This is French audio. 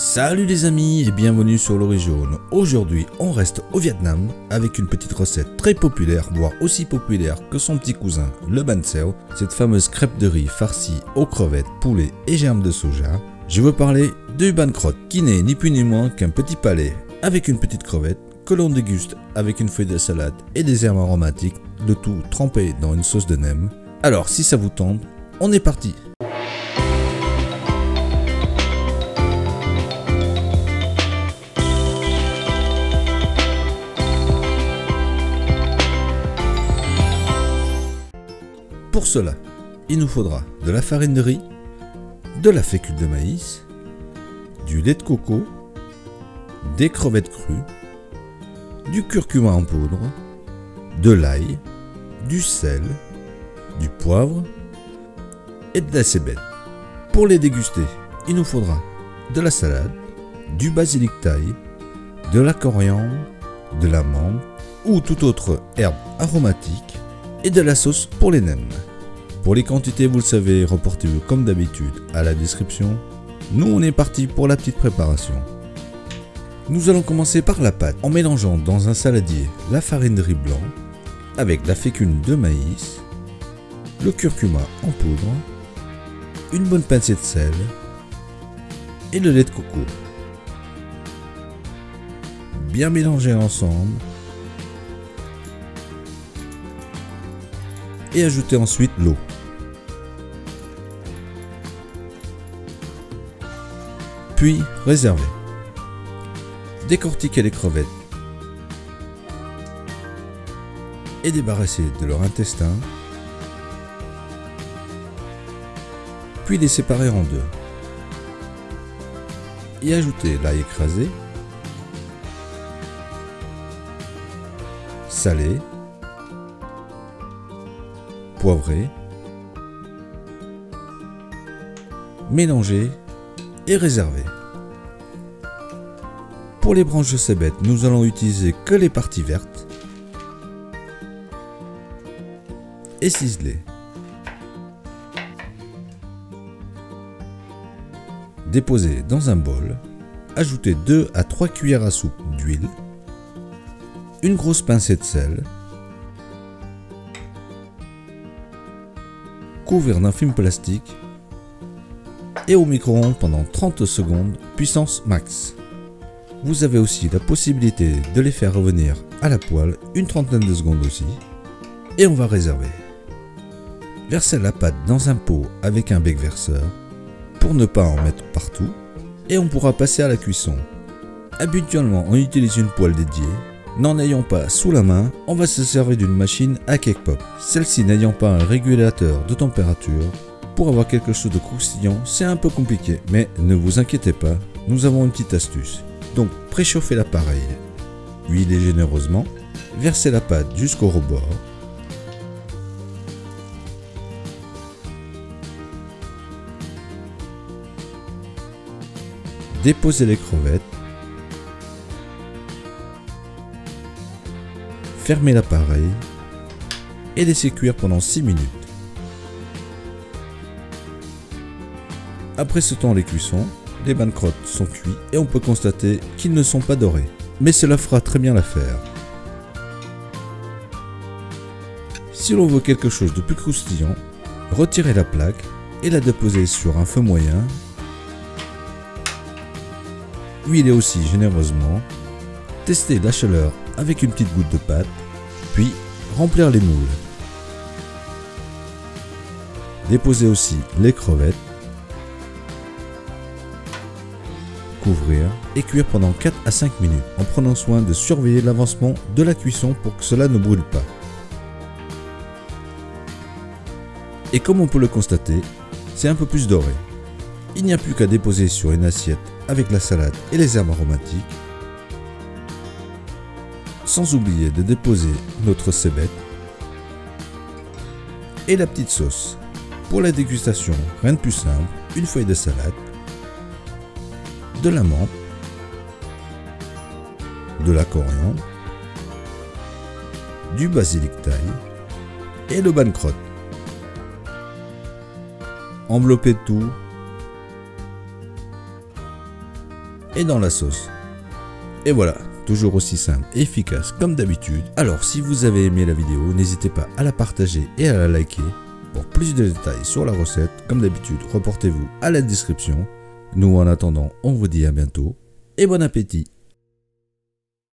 Salut les amis et bienvenue sur l'Origine. Aujourd'hui on reste au Vietnam avec une petite recette très populaire, voire aussi populaire que son petit cousin le Ban Xeo, cette fameuse crêpe de riz farcie aux crevettes, poulet et germes de soja. Je veux parler du Ban Krot qui n'est ni plus ni moins qu'un petit palais avec une petite crevette que l'on déguste avec une feuille de salade et des herbes aromatiques, le tout trempé dans une sauce de nem. Alors si ça vous tente, on est parti. Pour cela, il nous faudra de la farine de riz, de la fécule de maïs, du lait de coco, des crevettes crues, du curcuma en poudre, de l'ail, du sel, du poivre et de la cébette. Pour les déguster, il nous faudra de la salade, du basilic thaï, de la coriandre, de la menthe ou toute autre herbe aromatique et de la sauce pour les nems. Pour les quantités, vous le savez, reportez-vous comme d'habitude à la description. Nous, on est parti pour la petite préparation. Nous allons commencer par la pâte en mélangeant dans un saladier la farine de riz blanc avec la fécule de maïs, le curcuma en poudre, une bonne pincée de sel et le lait de coco. Bien mélanger ensemble. Et ajouter ensuite l'eau. Puis réserver. Décortiquer les crevettes et débarrasser de leur intestin. Puis les séparer en deux. Et ajouter l'ail écrasé, salé, poivré, mélanger et réserver. Pour les branches de cébette, nous allons utiliser que les parties vertes et ciseler. Déposer dans un bol, ajouter 2 à 3 cuillères à soupe d'huile, une grosse pincée de sel, couvrir d'un film plastique et au micro-ondes pendant 30 secondes, puissance max. Vous avez aussi la possibilité de les faire revenir à la poêle une trentaine de secondes aussi. Et on va réserver. Versez la pâte dans un pot avec un bec verseur pour ne pas en mettre partout et on pourra passer à la cuisson. Habituellement, on utilise une poêle dédiée. N'en ayant pas sous la main, on va se servir d'une machine à cake pop. Celle-ci n'ayant pas un régulateur de température, pour avoir quelque chose de croustillant, c'est un peu compliqué. Mais ne vous inquiétez pas, nous avons une petite astuce. Donc préchauffez l'appareil, huilez généreusement, versez la pâte jusqu'au rebord. Déposez les crevettes. Fermez l'appareil et laissez cuire pendant 6 minutes. Après ce temps les cuissons, les Ban Krot sont cuits et on peut constater qu'ils ne sont pas dorés. Mais cela fera très bien l'affaire. Si l'on veut quelque chose de plus croustillant, retirez la plaque et la déposez sur un feu moyen. Huilez aussi généreusement. Testez la chaleur avec une petite goutte de pâte, puis remplir les moules. Déposez aussi les crevettes, couvrir et cuire pendant 4 à 5 minutes en prenant soin de surveiller l'avancement de la cuisson pour que cela ne brûle pas. Et comme on peut le constater, c'est un peu plus doré. Il n'y a plus qu'à déposer sur une assiette avec la salade et les herbes aromatiques. Sans oublier de déposer notre cébette et la petite sauce. Pour la dégustation, rien de plus simple, une feuille de salade, de la menthe, de la coriandre, du basilic thaï et le Ban Krot. Enveloppez tout et dans la sauce. Et voilà, toujours aussi simple et efficace comme d'habitude. Alors si vous avez aimé la vidéo, n'hésitez pas à la partager et à la liker. Pour plus de détails sur la recette, comme d'habitude, reportez-vous à la description. Nous en attendant, on vous dit à bientôt et bon appétit.